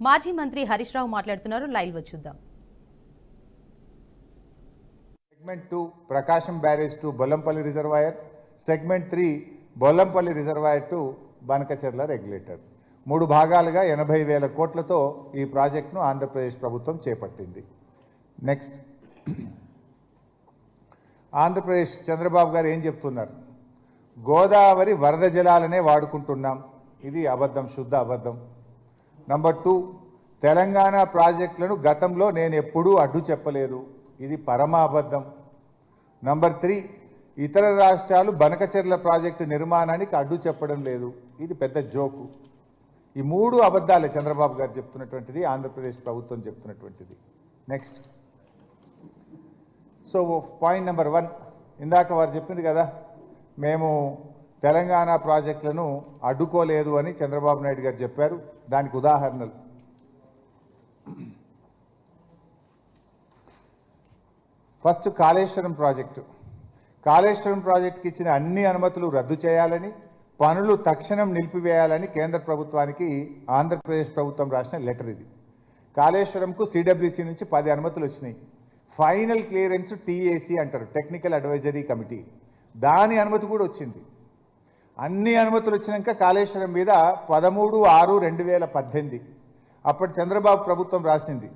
మాజీ మంత్రి హరీష్ రావు మాట్లాడుతున్నారు. లైవ్ లో చూద్దాం. Segment 2 Prakasam barrage to Bollampalli reservoir, segment 3 Bollampalli reservoir to Banakacherla regulator 3 భాగాలుగా 80,000 కోట్లతో ఈ ప్రాజెక్టును ఆంధ్రప్రదేశ్ ప్రభుత్వం చేపట్టింది. నెక్స్ట్, ఆంధ్రప్రదేశ్ చంద్రబాబు గారు ఏం చెప్తున్నారు? గోదావరి వరద జలాలనే వాడుకుంటున్నాం. ఇది అబద్ధం, శుద్ధ అబద్ధం. నంబర్ 2, తెలంగాణ ప్రాజెక్టులను గతంలో నేను ఎప్పుడూ అడ్డు చెప్పలేదు. ఇది పరమ అబద్ధం. నంబర్ 3, ఇతర రాష్ట్రాలు బనకచెర్ల ప్రాజెక్టు నిర్మాణానికి అడ్డు చెప్పడం లేదు. ఇది పెద్ద జోకు. ఈ 3 అబద్ధాలే చంద్రబాబు గారు చెప్తున్నటువంటిది, ఆంధ్రప్రదేశ్ ప్రభుత్వం చెప్తున్నటువంటిది. నెక్స్ట్, సో పాయింట్ నెంబర్ 1, ఇందాక వారు చెప్పింది కదా, మేము తెలంగాణ ప్రాజెక్టులను అడ్డుకోలేదు అని చంద్రబాబు నాయుడు గారు చెప్పారు. దానికి ఉదాహరణలు ఫస్ట్ కాళేశ్వరం ప్రాజెక్టు. కాళేశ్వరం ప్రాజెక్టుకి ఇచ్చిన అన్ని అనుమతులు రద్దు చేయాలని, పనులు తక్షణం నిలిపివేయాలని కేంద్ర ప్రభుత్వానికి ఆంధ్రప్రదేశ్ ప్రభుత్వం రాసిన లెటర్ ఇది. కాళేశ్వరంకు సిడబ్ల్యూసి నుంచి 10 అనుమతులు వచ్చినాయి. ఫైనల్ క్లియరెన్స్ టీఏసీ అంటారు, టెక్నికల్ అడ్వైజరీ కమిటీ. దాని అనుమతి కూడా వచ్చింది. అన్ని అనుమతులు వచ్చినాక కాళేశ్వరం మీద 13/6/2018 అప్పటి చంద్రబాబు ప్రభుత్వం రాసింది,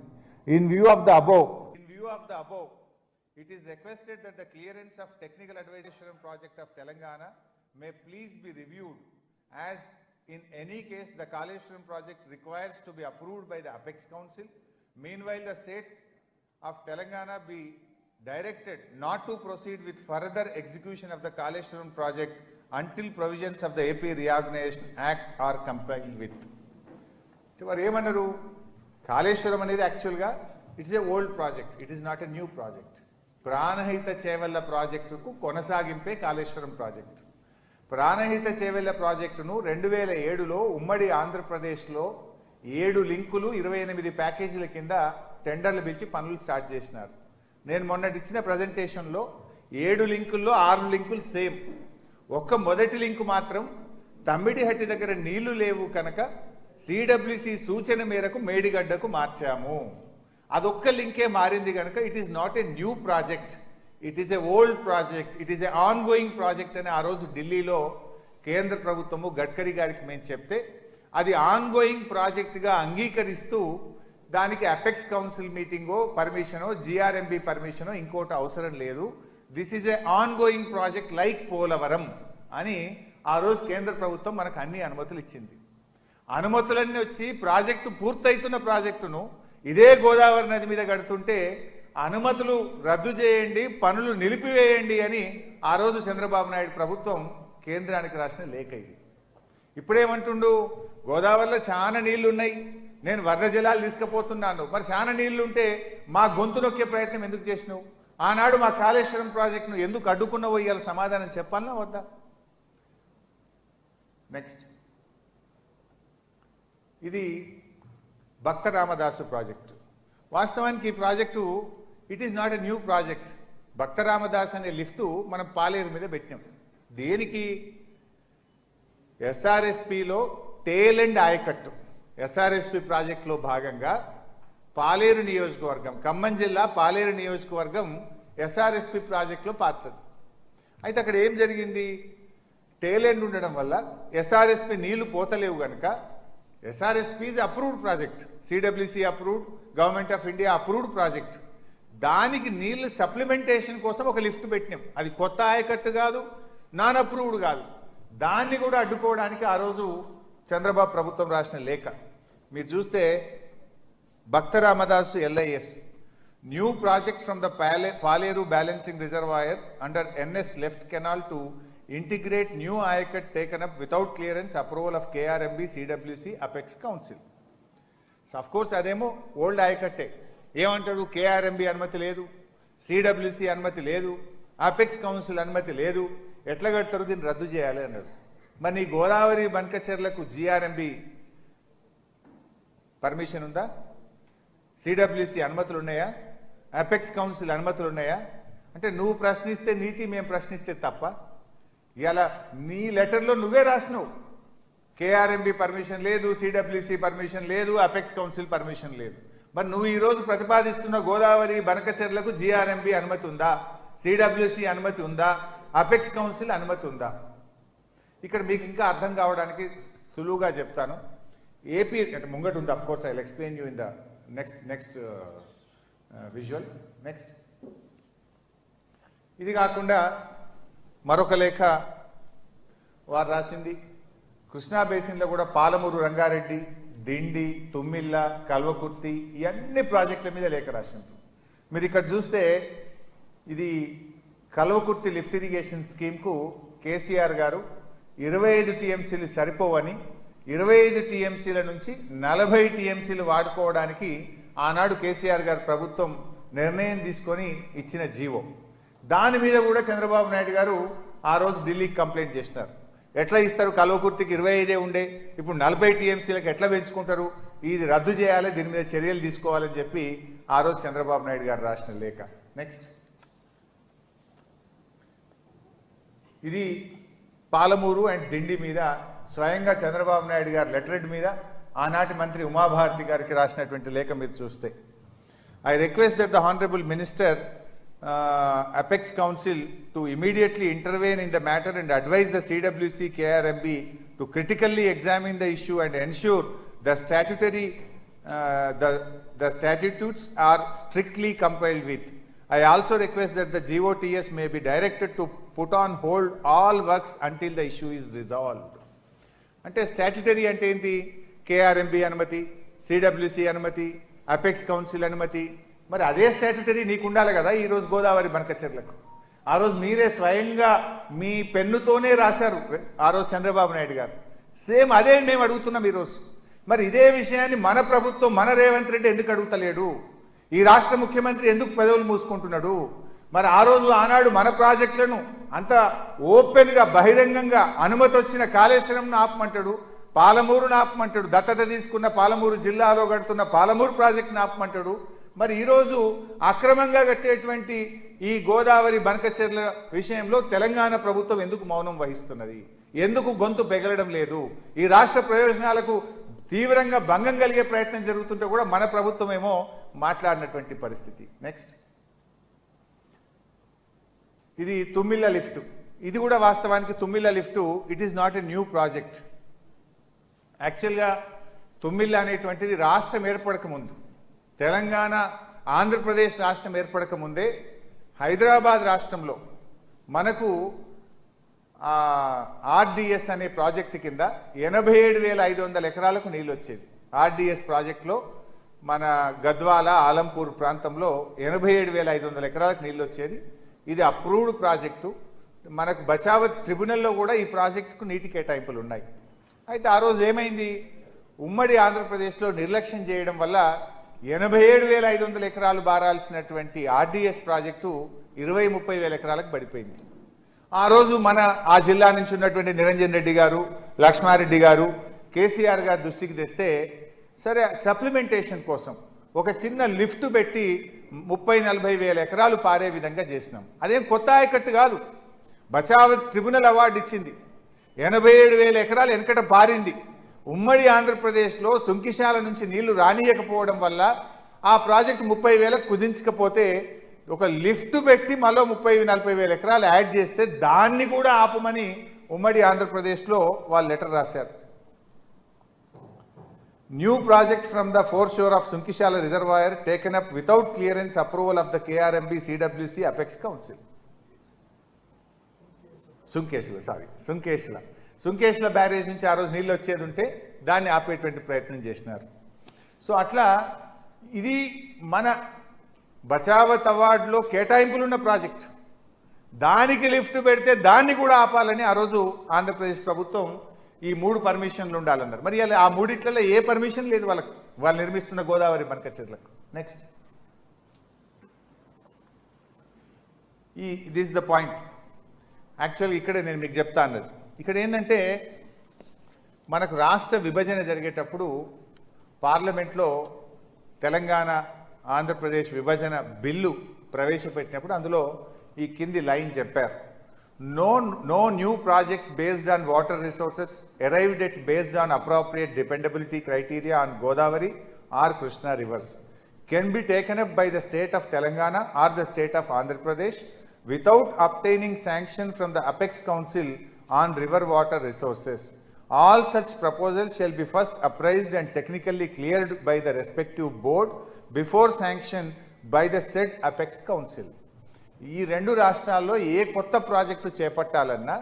in view of the above it is requested that the clearance of technical advisory project of Telangana may please be reviewed, as in any case the Kaleshwaram project requires to be approved by the Apex Council. Meanwhile, the state of Telangana be directed not to proceed with further execution of the Kaleshwaram project until provisions of the AP Reorganization Act are complied with. Varu emanaru, Kaleshwaram anedi actually ga it is a old project, it is not a new project. Pranahita Chevella ప్రాజెక్టుకు కొనసాగింపే Kaleshwaram project. Pranahita Chevella ప్రాజెక్టును 2007లో ఉమ్మడి ఆంధ్రప్రదేశ్లో 7 లింకులు 28 ప్యాకేజీల కింద టెండర్లు పిలిచి పనులు start చేసినారు. నేను మొన్నటి ఇచ్చిన ప్రజెంటేషన్లో 7 లింకుల్లో 6 లింకులు సేమ్. ఒక్క మొదటి లింకు మాత్రం తమ్మిడిహట్టి దగ్గర నీళ్లు లేవు కనుక సిడబ్ల్యూసి సూచన మేరకు మేడిగడ్డకు మార్చాము. అదొక్క లింకే మారింది కనుక it is not a new project, it is a old project, it is A on going project అని ఆ రోజు ఢిల్లీలో కేంద్ర ప్రభుత్వము గడ్కరీ గారికి మేము చెప్తే అది ఆన్ గోయింగ్ ప్రాజెక్టుగా అంగీకరిస్తూ దానికి అపెక్స్ కౌన్సిల్ మీటింగో పర్మిషనో జిఆర్ఎంబి పర్మిషనో ఇంకోటి అవసరం లేదు, this is A on going project like Polavaram అని ఆ రోజు కేంద్ర ప్రభుత్వం మనకు అన్ని అనుమతులు ఇచ్చింది. అనుమతులన్నీ వచ్చి ప్రాజెక్టు పూర్తయితున్న ప్రాజెక్టును ఇదే గోదావరి నది మీద కడుతుంటే అనుమతులు రద్దు చేయండి, పనులు నిలిపివేయండి అని ఆ రోజు చంద్రబాబు నాయుడు ప్రభుత్వం కేంద్రానికి రాసిన లేఖ ఇది. ఇప్పుడేమంటుండు, గోదావరిలో చాలా నీళ్లు ఉన్నాయి, నేను వరద జలాలు తీసుకుపోతున్నాను. మరి చాలా నీళ్లుంటే మా గొంతు నొక్కే ప్రయత్నం ఎందుకు చేసినావు? ఆనాడు మా కాళేశ్వరం ప్రాజెక్టును ఎందుకు అడ్డుకున్నావో ఇవాళ సమాధానం చెప్పాలనా వద్దా? నెక్స్ట్, ఇది భక్త రామదాసు ప్రాజెక్టు. వాస్తవానికి ఈ project it is not a new project. Bhakta Ramadas అనే లిఫ్టు మనం పాలేరు మీద పెట్టినాం. దేనికి? ఎస్ఆర్ఎస్పిలో టేల్ అండ్ ఆయకట్టు, ఎస్ఆర్ఎస్పి ప్రాజెక్టులో భాగంగా పాలేరు నియోజకవర్గం, ఖమ్మం జిల్లా పాలేరు నియోజకవర్గం ఎస్ఆర్ఎస్పి ప్రాజెక్టులో పారుతుంది. అయితే అక్కడ ఏం జరిగింది? టేల్ ఎండ్ ఉండడం వల్ల ఎస్ఆర్ఎస్పి నీళ్లు పోతలేవు కనుక SRSP is approved project, CWC approved, Government of India approved project. దానికి నీళ్లు సప్లిమెంటేషన్ కోసం ఒక లిఫ్ట్ పెట్టినాం. అది కొత్త ఆయకట్టు కాదు, నాన్ అప్రూవ్డ్ కాదు. దాన్ని కూడా అడ్డుకోవడానికి ఆ రోజు చంద్రబాబు ప్రభుత్వం రాసిన లేఖ మీరు చూస్తే, Bhakta Ramadasu LIS new project from the Paleru balancing reservoir under NS left canal to integrate new ayakat taken up without clearance approval of KRMB, CWC, Apex Council. So of course ademo old ayakatte ఏమంటాడు, KRMB అనుమతి లేదు, CWC అనుమతి లేదు, Apex Council అనుమతి లేదు, ఎట్లా కడతారు? దీన్ని రద్దు చేయాలి అన్నాడు. మరి ఈ గోదావరి బనకచెర్లకు GRMB పర్మిషన్ ఉందా? CWC అనుమతులు ఉన్నాయా? Apex Council అనుమతులు ఉన్నాయా? అంటే నువ్వు ప్రశ్నిస్తే నీతి, మేము ప్రశ్నిస్తే తప్ప. ఇలా నీ లెటర్లో నువ్వే రాసినావు, కేఆర్ఎంబి పర్మిషన్ లేదు, సిడబ్ల్యూసి పర్మిషన్ లేదు, అపెక్స్ కౌన్సిల్ పర్మిషన్ లేదు. మరి నువ్వు ఈరోజు ప్రతిపాదిస్తున్న గోదావరి బనకచెర్లకు జిఆర్ఎంబి అనుమతి ఉందా, సిడబ్ల్యూసి అనుమతి ఉందా, అపెక్స్ కౌన్సిల్ అనుమతి ఉందా? ఇక్కడ మీకు ఇంకా అర్థం కావడానికి సులువుగా చెప్తాను. ఏపీ అంటే ముంగట ఉంది, of course I will explain you in the next visual. Next, ఇది కాకుండా మరొక లేఖ వారు రాసింది. కృష్ణా బేసిన్లో కూడా పాలమూరు రంగారెడ్డి, దిండి, తుమ్మిళ్ళ, కల్వకుర్తి ఈ అన్ని ప్రాజెక్టుల మీద లేఖ రాసింది. మీరు ఇక్కడ చూస్తే ఇది కల్వకుర్తి లిఫ్ట్ ఇరిగేషన్ స్కీమ్కు కేసీఆర్ గారు 25 టీఎంసీలు సరిపోవని 25 టీఎంసీల నుంచి 40 టీఎంసీలు వాడుకోవడానికి ఆనాడు కేసీఆర్ గారు ప్రభుత్వం నిర్ణయం తీసుకొని ఇచ్చిన జీవో. దాని మీద కూడా చంద్రబాబు నాయుడు గారు ఆ రోజు ఢిల్లీకి కంప్లైంట్ చేసినారు. ఎట్లా ఇస్తారు, కల్వకుర్తికి 25 ఉండే, ఇప్పుడు 40 టీఎంసీలకు ఎట్లా పెంచుకుంటారు, ఇది రద్దు చేయాలి, దీని మీద చర్యలు తీసుకోవాలని చెప్పి ఆ రోజు చంద్రబాబు నాయుడు గారు రాసిన లేఖ. నెక్స్ట్, ఇది పాలమూరు అండ్ దిండి మీద స్వయంగా చంద్రబాబు నాయుడు గారు లెటరెడ్ మీద ఆనాటి మంత్రి ఉమాభారతి గారికి రాసినటువంటి లేఖ మీరు చూస్తే, I request that the honourable minister apex council to immediately intervene in the matter and advise the CWC KRMB to critically examine the issue and ensure the the statutes are strictly complied with. I also request that the GOTS may be directed to put on hold all works until the issue is resolved. అంటే statutory అంటే ఏంటి? KRMB అనుమతి, CWC అనుమతి, apex council అనుమతి. మరి అదే statutory నీకు ఉండాలి కదా ఈరోజు గోదావరి బనకచెర్లకు. ఆ రోజు మీరే స్వయంగా మీ పెన్నుతోనే రాశారు ఆ రోజు చంద్రబాబు నాయుడు గారు. సేమ్ అదే మేము అడుగుతున్నాం ఈరోజు. మరి ఇదే విషయాన్ని మన ప్రభుత్వం, మన రేవంత్ రెడ్డి ఎందుకు అడుగుతలేడు? ఈ రాష్ట్ర ముఖ్యమంత్రి ఎందుకు పెదవులు మూసుకుంటున్నాడు? మరి ఆ రోజు ఆనాడు మన ప్రాజెక్టులను అంత ఓపెన్గా బహిరంగంగా అనుమతి వచ్చిన కాళేశ్వరంను ఆపమంటాడు, పాలమూరును ఆపమంటాడు, దత్తత తీసుకున్న పాలమూరు జిల్లాలో కడుతున్న పాలమూరు ప్రాజెక్టును ఆపమంటాడు. మరి ఈరోజు అక్రమంగా కట్టేటువంటి ఈ గోదావరి బనకచెర్ల విషయంలో తెలంగాణ ప్రభుత్వం ఎందుకు మౌనం వహిస్తున్నది? ఎందుకు గొంతు పెగలడం లేదు? ఈ రాష్ట్ర ప్రయోజనాలకు తీవ్రంగా భంగం కలిగే ప్రయత్నం జరుగుతుంటే కూడా మన ప్రభుత్వం ఏమో మాట్లాడినటువంటి పరిస్థితి. నెక్స్ట్, ఇది తుమ్మిళ్ళ లిఫ్ట్. ఇది కూడా వాస్తవానికి Tummilla lift it is not a new project. యాక్చువల్గా తుమ్మిళ్ళ అనేటువంటిది రాష్ట్రం ఏర్పడక ముందు, తెలంగాణ ఆంధ్రప్రదేశ్ రాష్ట్రం ఏర్పడక ముందే హైదరాబాద్ రాష్ట్రంలో మనకు ఆర్డిఎస్ అనే ప్రాజెక్టు కింద 87,500 ఎకరాలకు నీళ్ళు వచ్చేది. ఆర్డిఎస్ ప్రాజెక్టులో మన గద్వాల, ఆలంపూర్ ప్రాంతంలో 87,500 ఎకరాలకు నీళ్ళు వచ్చేది. ఇది అప్రూవ్డ్ ప్రాజెక్టు. మనకు బచావత్ ట్రిబ్యునల్లో కూడా ఈ ప్రాజెక్టుకు నీటి కేటాయింపులు ఉన్నాయి. అయితే ఆ రోజు ఏమైంది? ఉమ్మడి ఆంధ్రప్రదేశ్లో నిర్లక్ష్యం చేయడం వల్ల 87,500 ఎకరాలు బారాల్సినటువంటి ఆర్డిఎస్ ప్రాజెక్టు 20-30 వేల ఎకరాలకు పడిపోయింది. ఆ రోజు ఆ జిల్లా నుంచి ఉన్నటువంటి నిరంజన్ రెడ్డి గారు, లక్ష్మారెడ్డి గారు కేసీఆర్ గారి దృష్టికి తెస్తే, సరే సప్లిమెంటేషన్ కోసం ఒక చిన్న లిఫ్ట్ పెట్టి 30-40 వేల ఎకరాలు పారే విధంగా చేసినాం. అదేం కొత్త ఆయకట్టు కాదు. బచావత్ ట్రిబ్యునల్ అవార్డు ఇచ్చింది. 87,000 ఎకరాలు వెనకట పారింది. ఉమ్మడి ఆంధ్రప్రదేశ్లో సుంకిశాల నుంచి నీళ్లు రానియకపోవడం వల్ల ఆ ప్రాజెక్టు 30,000 కుదించకపోతే ఒక లిఫ్ట్ పెట్టి మళ్ళీ 30-40 వేల ఎకరాలు యాడ్ చేస్తే దాన్ని కూడా ఆపమని ఉమ్మడి ఆంధ్రప్రదేశ్లో వాళ్ళు లెటర్ రాశారు. New project from the foreshore of Sunkishala reservoir taken up without clearance approval of the KRMB, CWC, apex council. Sunkesula barrage నుంచి ఆ రోజు నీళ్ళు వచ్చేది ఉంటే దాన్ని ఆపేటువంటి ప్రయత్నం చేసినారు. సో అట్లా ఇది మన బచావత్ అవార్డులో కేటాయింపులున్న ప్రాజెక్ట్. దానికి లిఫ్ట్ పెడితే దాన్ని కూడా ఆపాలని ఆ రోజు ఆంధ్రప్రదేశ్ ప్రభుత్వం ఈ 3 పర్మిషన్లు ఉండాలన్నారు. మరి ఆ మూడిట్లలో ఏ పర్మిషన్ లేదు వాళ్ళకు, వాళ్ళు నిర్మిస్తున్న గోదావరి బనకచెర్లకు. Next, this the point. యాక్చువల్గా ఇక్కడే నేను మీకు చెప్తా అన్నది. ఇక్కడ ఏంటంటే మనకు రాష్ట్ర విభజన జరిగేటప్పుడు పార్లమెంట్లో తెలంగాణ ఆంధ్రప్రదేశ్ విభజన బిల్లు ప్రవేశపెట్టినప్పుడు అందులో ఈ కింది లైన్ చెప్పారు. No new projects based on water resources arrived at based on appropriate dependability criteria on Godavari or Krishna rivers can be taken up by the state of Telangana or the state of Andhra Pradesh without obtaining sanction from the Apex Council on river water resources. All such proposals shall be first appraised and technically cleared by the respective board before sanction by the said Apex Council. ఈ రెండు రాష్ట్రాల్లో ఏ కొత్త project చేపట్టాలన్నా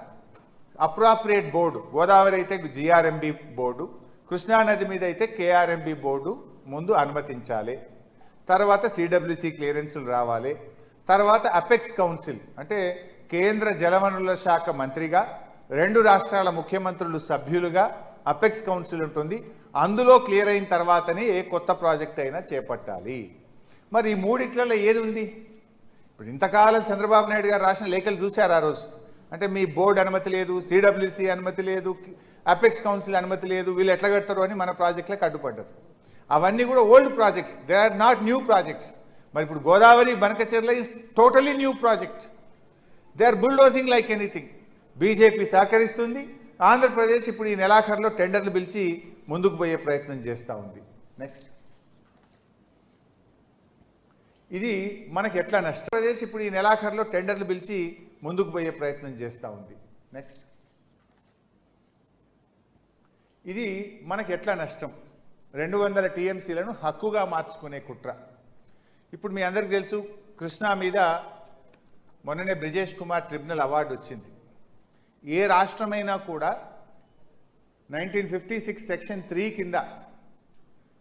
appropriate board, Godavari అయితే GRMB board, కృష్ణానది మీద అయితే KRMB board ముందు అనుమతించాలి. తర్వాత సిడబ్ల్యూసి క్లియరెన్సులు రావాలి. తర్వాత అపెక్స్ కౌన్సిల్ అంటే కేంద్ర జలవనరుల శాఖ మంత్రిగా రెండు రాష్ట్రాల ముఖ్యమంత్రులు సభ్యులుగా అపెక్స్ కౌన్సిల్ ఉంటుంది. అందులో క్లియర్ అయిన తర్వాతనే ఏ కొత్త ప్రాజెక్ట్ అయినా చేపట్టాలి. మరి ఈ మూడిట్లలో ఏది ఉంది? ఇప్పుడు ఇంతకాలం చంద్రబాబు నాయుడు గారు రాసిన లేఖలు చూశారు ఆ రోజు. అంటే మీ బోర్డు అనుమతి లేదు, సిడబ్ల్యూసి అనుమతి లేదు, అపెక్స్ కౌన్సిల్ అనుమతి లేదు, వీళ్ళు ఎట్లా కడతారు అని మన ప్రాజెక్టులకు అడ్డుపడ్డారు. అవన్నీ కూడా old projects, they are not new projects. మరి ఇప్పుడు Godavari Banakacherla is totally new project. They are bulldozing like anything. BJP సహకరిస్తుంది. ఆంధ్రప్రదేశ్ ఇప్పుడు ఈ నెలాఖరులో టెండర్లు పిలిచి ముందుకు పోయే ప్రయత్నం చేస్తూ ఉంది. నెక్స్ట్, ఇది మనకి ఎట్లా నష్టం? ఆంధ్రప్రదేశ్ ఇప్పుడు ఈ నెలాఖరులో టెండర్లు పిలిచి ముందుకు పోయే ప్రయత్నం చేస్తూ ఉంది. నెక్స్ట్, ఇది మనకి ఎట్లా నష్టం? 200 టీఎంసీలను హక్కుగా మార్చుకునే కుట్ర. ఇప్పుడు మీ అందరికీ తెలుసు, కృష్ణా మీద మొన్ననే బ్రిజేష్ కుమార్ ట్రిబ్యునల్ అవార్డు వచ్చింది. ఏ రాష్ట్రమైనా కూడా 1956 సెక్షన్ 3 కింద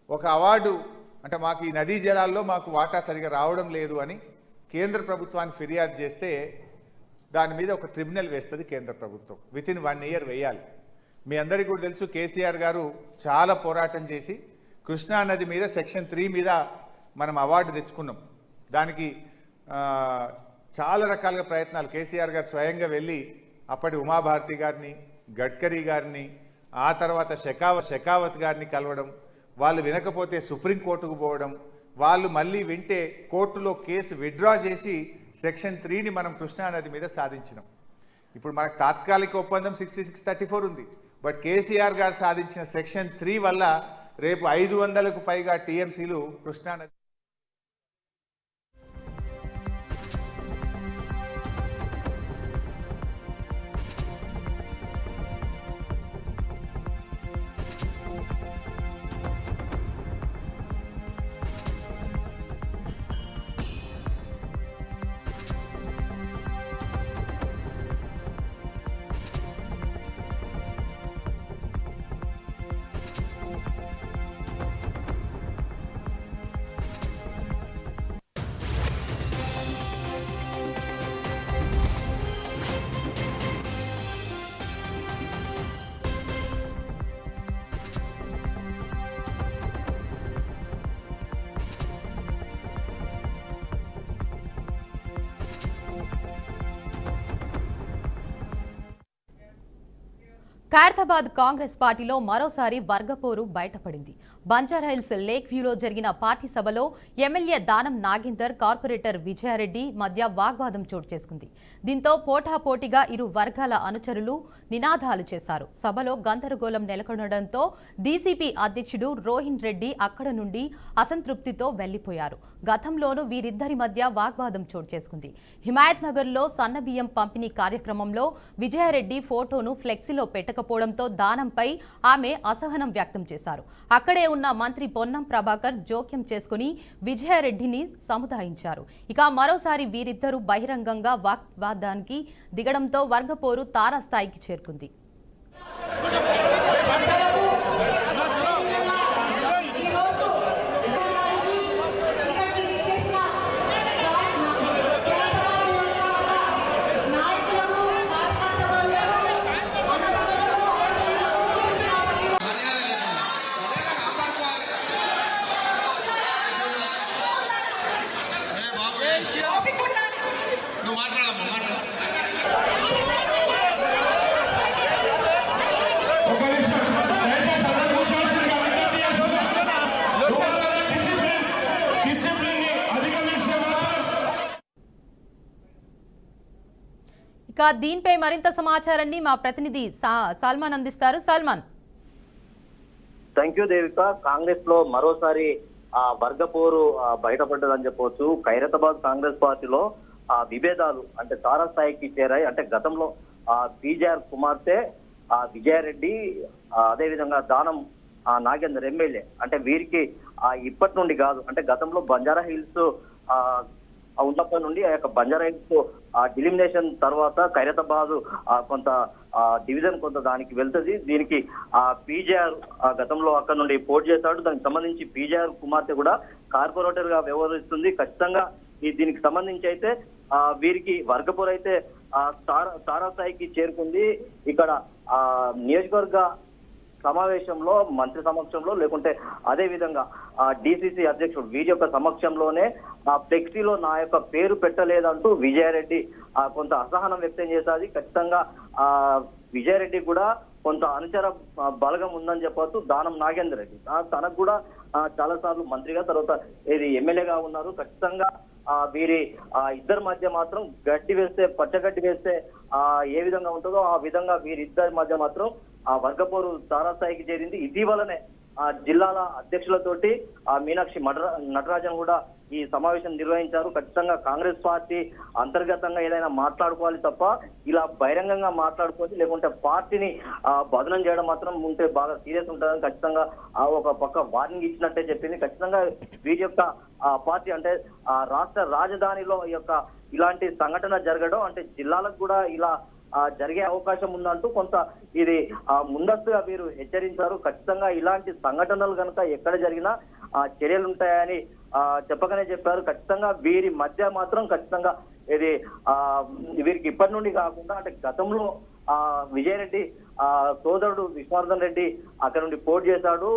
ఒక అవార్డు, అంటే మాకు ఈ నదీ జలాల్లో మాకు వాటా సరిగా రావడం లేదు అని కేంద్ర ప్రభుత్వానికి ఫిర్యాదు చేస్తే దాని మీద ఒక ట్రిబ్యునల్ వేస్తుంది కేంద్ర ప్రభుత్వం. వితిన్ 1 ఇయర్ వేయాలి. మీ అందరికీ కూడా తెలుసు, కేసీఆర్ గారు చాలా పోరాటం చేసి కృష్ణా నది మీద సెక్షన్ 3 మీద మనం అవార్డు తెచ్చుకున్నాం. దానికి చాలా రకాలుగా ప్రయత్నాలు, కేసీఆర్ గారు స్వయంగా వెళ్ళి అప్పటి ఉమాభారతి గారిని, గడ్కరీ గారిని, ఆ తర్వాత షెకావత్ గారిని కలవడం, వాళ్ళు వినకపోతే సుప్రీంకోర్టుకు పోవడం, వాళ్ళు మళ్ళీ వింటే కోర్టులో కేసు విత్డ్రా చేసి సెక్షన్ 3ని మనం కృష్ణానది మీద సాధించినాం. ఇప్పుడు మనకు తాత్కాలిక ఒప్పందం 6634 ఉంది. బట్ కేసీఆర్ గారు సాధించిన సెక్షన్ 3 వల్ల రేపు 500కు పైగా టీఎంసీలు కృష్ణానది. ఖైరతాబాద్ కాంగ్రెస్ పార్టీలో మరోసారి వర్గపోరు బయటపడింది. బంజారాహిల్స్ లేక్ వ్యూలో జరిగిన పార్టీ సభలో ఎమ్మెల్యే దానం నాగేందర్, కార్పొరేటర్ విజయారెడ్డి మధ్య వాగ్వాదం చోటు చేసుకుంది. దీంతో పోటాపోటీగా ఇరు వర్గాల అనుచరులు నినాదాలు చేశారు. సభలో గందరగోళం నెలకొనడంతో డీసీపీ అధ్యక్షుడు రోహిన్ రెడ్డి అక్కడ నుండి అసంతృప్తితో వెళ్లిపోయారు. గతంలోనూ వీరిద్దరి మధ్య వాగ్వాదం చోటు చేసుకుంది. హిమాయత్ నగర్లో సన్నబియ్యం పంపిణీ కార్యక్రమంలో విజయారెడ్డి ఫోటోను ఫ్లెక్సీలో పెట్టకపోవడంతో దానంపై ఆమె అసహనం వ్యక్తం చేశారు. అక్కడే ఉన్న మంత్రి పొన్నం ప్రభాకర్ జోక్యం చేసుకుని విజయారెడ్డిని సముదాయించారు. ఇక మరోసారి వీరిద్దరూ బహిరంగంగా వాగ్వాదానికి దిగడంతో వర్గపోరు తారాస్థాయికి చేరుకుంది. ఇక దీనిపై మరింత సమాచారాన్ని మా ప్రతినిధి సల్మాన్ అందిస్తారు. సల్మాన్. Thank you Devika. కాంగ్రెస్ లో మరోసారి వర్గపోరు బయటపడ్డదని చెప్పవచ్చు. ఖైరతాబాద్ కాంగ్రెస్ పార్టీలో విభేదాలు అంటే తారాస్థాయికి చేరాయి. అంటే గతంలో పీజీఆర్ కుమార్తె విజయారెడ్డి, అదేవిధంగా దానం నాగేందర్ ఎమ్మెల్యే, అంటే వీరికి ఇప్పటి నుండి కాదు, అంటే గతంలో బంజారా హిల్స్ ఉన్నప్పటి నుండి ఆ యొక్క బంజారా హిల్స్ డిలిమినేషన్ తర్వాత ఖైరతాబాద్ కొంత డివిజన్ కొంత దానికి వెళ్తుంది. దీనికి పీజీఆర్ గతంలో అక్కడ నుండి పోటీ చేశాడు. దానికి సంబంధించి పీజీఆర్ కుమార్తె కూడా కార్పొరేటర్ గా వ్యవహరిస్తుంది. ఖచ్చితంగా దీనికి సంబంధించి అయితే వీరికి వర్గపోరు అయితే తారాస్థాయికి చేరుకుంది. ఇక్కడ నియోజకవర్గ సమావేశంలో మంత్రి సమక్షంలో లేకుంటే అదే విధంగా డిసిసి అధ్యక్షుడు వీరి యొక్క సమక్షంలోనే ఫ్లెక్సీలో నా యొక్క పేరు పెట్టలేదంటూ విజయారెడ్డి కొంత అసహనం వ్యక్తం చేశాది. ఖచ్చితంగా విజయారెడ్డి కూడా కొంత అనుచర బలగం ఉందని చెప్పవచ్చు. దానం నాగేందర్ రెడ్డి తనకు కూడా చాలా సార్లు మంత్రిగా తర్వాత ఇది ఎమ్మెల్యేగా ఉన్నారు. ఖచ్చితంగా వీరి ఇద్దరి మధ్య మాత్రం గడ్డి వేస్తే పచ్చగడ్డి వేస్తే ఏ విధంగా ఉంటుందో ఆ విధంగా వీరిద్దరి మధ్య మాత్రం వర్గపోరు తారాస్థాయికి చేరింది. ఇటీవలనే జిల్లాల అధ్యక్షులతోటి మీనాక్షి నటరాజన్ కూడా ఈ సమావేశం నిర్వహించారు. ఖచ్చితంగా కాంగ్రెస్ పార్టీ అంతర్గతంగా ఏదైనా మాట్లాడుకోవాలి తప్ప ఇలా బహిరంగంగా మాట్లాడుకోవచ్చు, లేకుంటే పార్టీని బదనం చేయడం మాత్రం ఉంటే బాగా సీరియస్ ఉంటుందని ఖచ్చితంగా ఒక పక్క వార్నింగ్ ఇచ్చినట్టే చెప్పింది. ఖచ్చితంగా వీరి యొక్క పార్టీ అంటే రాష్ట్ర రాజధానిలో ఈ యొక్క ఇలాంటి సంఘటన జరగడం అంటే జిల్లాలకు కూడా ఇలా జరిగే అవకాశం ఉందంటూ కొంత ఇది ముందస్తుగా వీరు హెచ్చరించారు. ఖచ్చితంగా ఇలాంటి సంఘటనలు కనుక ఎక్కడ జరిగినా చర్యలు ఉంటాయని చెప్పగానే చెప్పారు. ఖచ్చితంగా వీరి మధ్య మాత్రం ఖచ్చితంగా ఇది వీరికి ఇప్పటి నుండి కాకుండా అంటే గతంలో విజయరెడ్డి సోదరుడు విశ్వనాథన్ రెడ్డి అక్కడ నుండి పోటీ చేశాడు.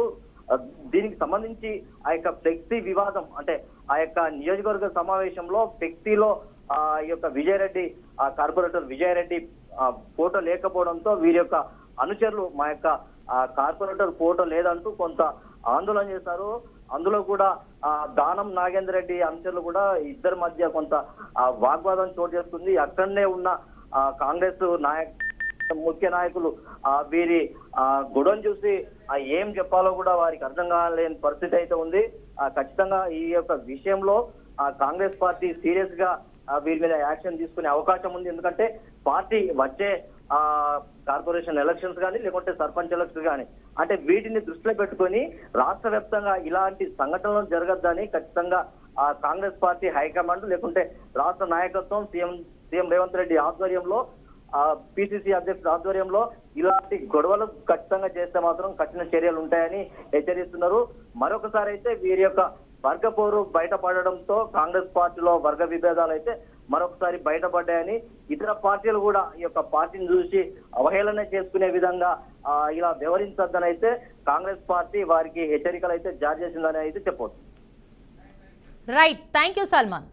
దీనికి సంబంధించి ఆ యొక్క ఫ్లెక్సీ వివాదం అంటే ఆ యొక్క నియోజకవర్గ సమావేశంలో ఫ్లెక్సీలో ఈ యొక్క విజయారెడ్డి కార్పొరేటర్ విజయారెడ్డి ఫోటో లేకపోవడంతో వీరి యొక్క అనుచరులు మా యొక్క కార్పొరేటర్ ఫోటో లేదంటూ కొంత ఆందోళన చేశారు. అందులో కూడా దానం నాగేందర్ రెడ్డి అనుచరులు కూడా ఇద్దరి మధ్య కొంత వాగ్వాదం చోటు చేసుకుంది. అక్కడనే ఉన్న కాంగ్రెస్ ముఖ్య నాయకులు వీరి గొడవను చూసి ఏం చెప్పాలో కూడా వారికి అర్థం కాలేని పరిస్థితి అయితే ఉంది. ఖచ్చితంగా ఈ యొక్క విషయంలో కాంగ్రెస్ పార్టీ సీరియస్ గా వీరి మీద యాక్షన్ తీసుకునే అవకాశం ఉంది. ఎందుకంటే పార్టీ వచ్చే కార్పొరేషన్ ఎలక్షన్స్ కానీ లేకుంటే సర్పంచ్ ఎలక్షన్స్ కానీ అంటే వీటిని దృష్టిలో పెట్టుకొని రాష్ట్ర వ్యాప్తంగా ఇలాంటి సంఘటనలు జరగద్దని ఖచ్చితంగా కాంగ్రెస్ పార్టీ హైకమాండ్ లేకుంటే రాష్ట్ర నాయకత్వం సీఎం రేవంత్ రెడ్డి ఆధ్వర్యంలో పిసిసి అధ్యక్షుడు ఆధ్వర్యంలో ఇలాంటి గొడవలు ఖచ్చితంగా చేస్తే మాత్రం కఠిన చర్యలు ఉంటాయని హెచ్చరిస్తున్నారు. మరొకసారి అయితే వీరి యొక్క వర్గపోరు బయటపడడంతో కాంగ్రెస్ పార్టీలో వర్గ విభేదాలు అయితే మరొకసారి బయటపడ్డాయని ఇతర పార్టీలు కూడా ఈ యొక్క పార్టీని చూసి అవహేళన చేసుకునే విధంగా ఇలా వ్యవహరించొద్దని అయితే కాంగ్రెస్ పార్టీ వారికి హెచ్చరికలు అయితే జారీ చేసిందని అయితే చెప్పవచ్చు. Right, thank you Salman.